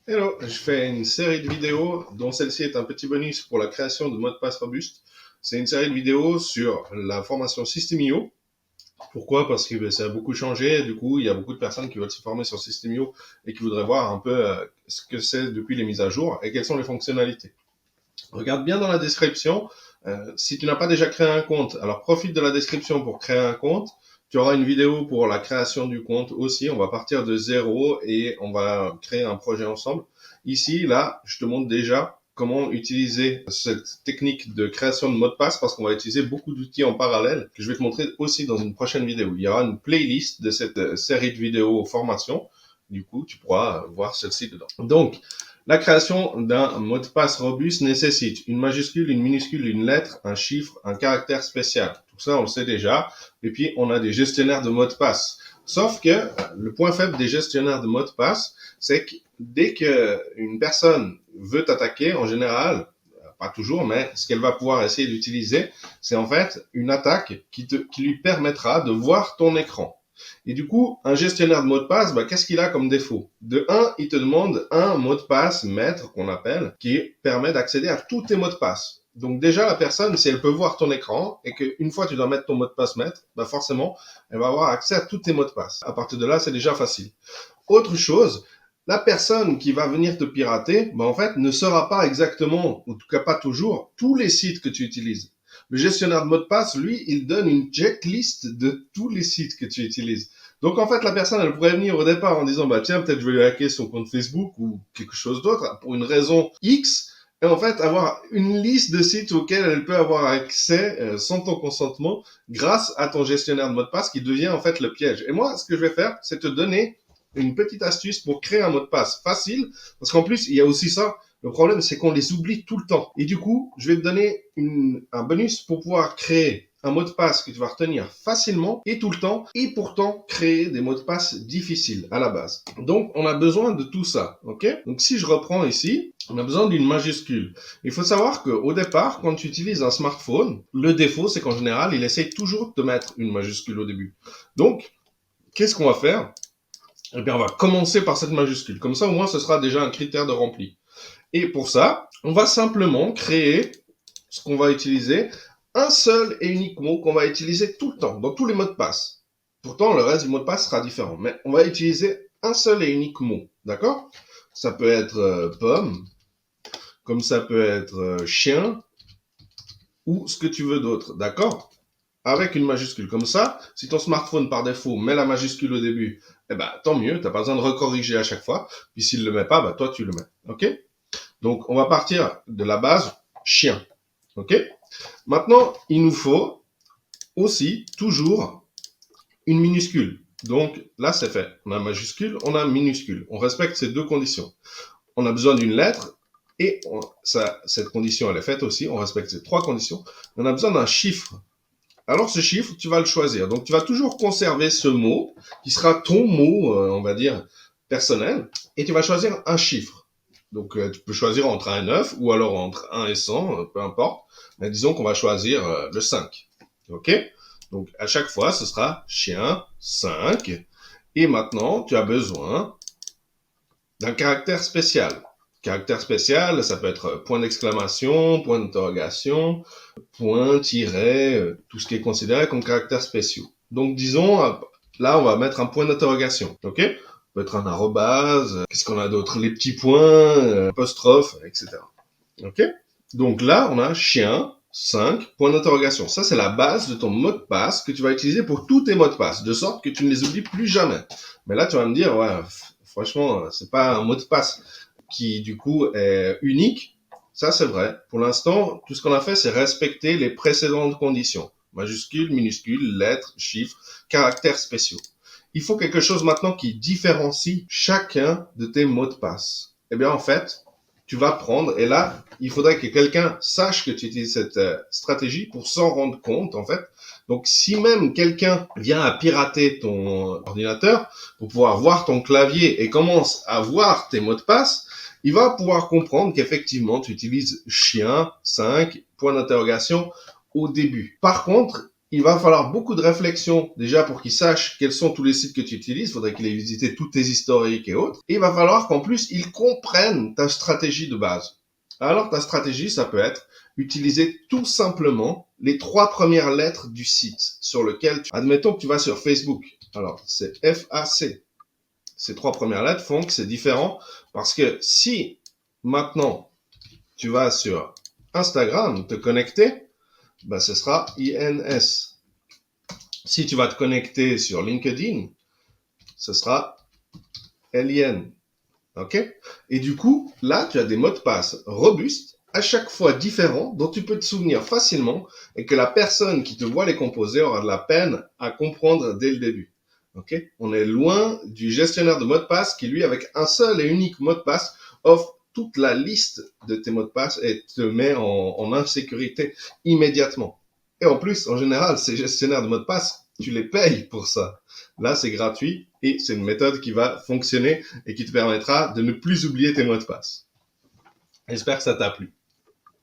Hello, je fais une série de vidéos dont celle-ci est un petit bonus pour la création de mots de passe robustes. C'est une série de vidéos sur la formation System.io. Pourquoi? Parce que ça a beaucoup changé. Du coup, il y a beaucoup de personnes qui veulent se former sur System.io et qui voudraient voir un peu ce que c'est depuis les mises à jour et quelles sont les fonctionnalités. Regarde bien dans la description. Si tu n'as pas déjà créé un compte, alors profite de la description pour créer un compte. Tu auras une vidéo pour la création du compte aussi. On va partir de zéro et on va créer un projet ensemble. Ici, là, je te montre déjà comment utiliser cette technique de création de mot de passe parce qu'on va utiliser beaucoup d'outils en parallèle que je vais te montrer aussi dans une prochaine vidéo. Il y aura une playlist de cette série de vidéos formation. Du coup, tu pourras voir celle-ci dedans. Donc, la création d'un mot de passe robuste nécessite une majuscule, une minuscule, une lettre, un chiffre, un caractère spécial. Tout ça, on le sait déjà. Et puis, on a des gestionnaires de mots de passe. Sauf que le point faible des gestionnaires de mots de passe, c'est que dès qu'une personne veut t'attaquer, en général, pas toujours, mais ce qu'elle va pouvoir essayer d'utiliser, c'est en fait une attaque qui lui permettra de voir ton écran. Et du coup, un gestionnaire de mots de passe, qu'est-ce qu'il a comme défaut? De un, il te demande un mot de passe maître qu'on appelle, qui permet d'accéder à tous tes mots de passe. Donc déjà, la personne, si elle peut voir ton écran et qu'une fois tu dois mettre ton mot de passe maître, forcément, elle va avoir accès à tous tes mots de passe. À partir de là, c'est déjà facile. Autre chose, la personne qui va venir te pirater, en fait, ne saura pas exactement, en tout cas pas toujours, tous les sites que tu utilises. Le gestionnaire de mots de passe, lui, il donne une checklist de tous les sites que tu utilises. Donc en fait, la personne, elle pourrait venir au départ en disant, tiens, peut-être je vais lui hacker son compte Facebook ou quelque chose d'autre pour une raison X, et en fait avoir une liste de sites auxquels elle peut avoir accès sans ton consentement grâce à ton gestionnaire de mot de passe qui devient en fait le piège. Et moi, ce que je vais faire, c'est te donner une petite astuce pour créer un mot de passe facile, parce qu'en plus, il y a aussi ça. Le problème, c'est qu'on les oublie tout le temps. Et du coup, je vais te donner un bonus pour pouvoir créer un mot de passe que tu vas retenir facilement et tout le temps, et pourtant créer des mots de passe difficiles à la base. Donc, on a besoin de tout ça, ok? Donc, si je reprends ici, on a besoin d'une majuscule. Il faut savoir qu'au départ, quand tu utilises un smartphone, le défaut, c'est qu'en général, il essaye toujours de mettre une majuscule au début. Donc, qu'est-ce qu'on va faire? Eh bien, on va commencer par cette majuscule. Comme ça, au moins, ce sera déjà un critère de rempli. Et pour ça, on va simplement créer ce qu'on va utiliser, un seul et unique mot qu'on va utiliser tout le temps, dans tous les mots de passe. Pourtant, le reste du mot de passe sera différent. Mais on va utiliser un seul et unique mot. D'accord? Ça peut être pomme, comme ça peut être chien, ou ce que tu veux d'autre. D'accord? Avec une majuscule. Comme ça, si ton smartphone par défaut met la majuscule au début, tant mieux, t'as pas besoin de recorriger à chaque fois. Puis s'il le met pas, toi tu le mets. Ok? Donc on va partir de la base chien. Ok? Maintenant, il nous faut aussi toujours une minuscule. Donc là c'est fait. On a majuscule, on a minuscule. On respecte ces deux conditions. On a besoin d'une lettre et cette condition elle est faite aussi. On respecte ces trois conditions. On a besoin d'un chiffre. Alors ce chiffre, tu vas le choisir. Donc tu vas toujours conserver ce mot, qui sera ton mot, on va dire, personnel, et tu vas choisir un chiffre. Donc tu peux choisir entre 1 et 9, ou alors entre 1 et 100, peu importe. Mais disons qu'on va choisir le 5. Ok? Donc à chaque fois, ce sera chien 5. Et maintenant, tu as besoin d'un caractère spécial. Caractère spécial, ça peut être point d'exclamation, point d'interrogation, point, tiret, tout ce qui est considéré comme caractères spéciaux. Donc disons, là on va mettre un point d'interrogation, ok? Ça peut être un arrobase, qu'est-ce qu'on a d'autre? Les petits points, apostrophe, etc. Ok? Donc là on a chien, 5, point d'interrogation. Ça c'est la base de ton mot de passe que tu vas utiliser pour tous tes mots de passe, de sorte que tu ne les oublies plus jamais. Mais là tu vas me dire, ouais, franchement, c'est pas un mot de passe qui du coup est unique. Ça, c'est vrai. Pour l'instant, tout ce qu'on a fait, c'est respecter les précédentes conditions. Majuscules, minuscules, lettres, chiffres, caractères spéciaux. Il faut quelque chose maintenant qui différencie chacun de tes mots de passe. Eh bien, en fait, tu vas prendre, et là, il faudrait que quelqu'un sache que tu utilises cette stratégie pour s'en rendre compte, en fait. Donc, si même quelqu'un vient à pirater ton ordinateur pour pouvoir voir ton clavier et commence à voir tes mots de passe, il va pouvoir comprendre qu'effectivement, tu utilises chien, 5, point d'interrogation au début. Par contre, il va falloir beaucoup de réflexion déjà pour qu'il sache quels sont tous les sites que tu utilises. Il faudrait qu'il ait visité tous tes historiques et autres. Et il va falloir qu'en plus, il comprenne ta stratégie de base. Alors, ta stratégie, ça peut être utiliser tout simplement les 3 premières lettres du site sur lequel admettons que tu vas sur Facebook. Alors, c'est FAC. Ces 3 premières lettres font que c'est différent parce que si maintenant tu vas sur Instagram te connecter, ben, ce sera INS. Si tu vas te connecter sur LinkedIn, ce sera LIN. OK? Et du coup, là, tu as des mots de passe robustes, à chaque fois différents, dont tu peux te souvenir facilement et que la personne qui te voit les composer aura de la peine à comprendre dès le début. OK? On est loin du gestionnaire de mots de passe qui, lui, avec un seul et unique mot de passe, offre toute la liste de tes mots de passe et te met en insécurité immédiatement. Et en plus, en général, ces gestionnaires de mots de passe, tu les payes pour ça. Là, c'est gratuit et c'est une méthode qui va fonctionner et qui te permettra de ne plus oublier tes mots de passe. J'espère que ça t'a plu.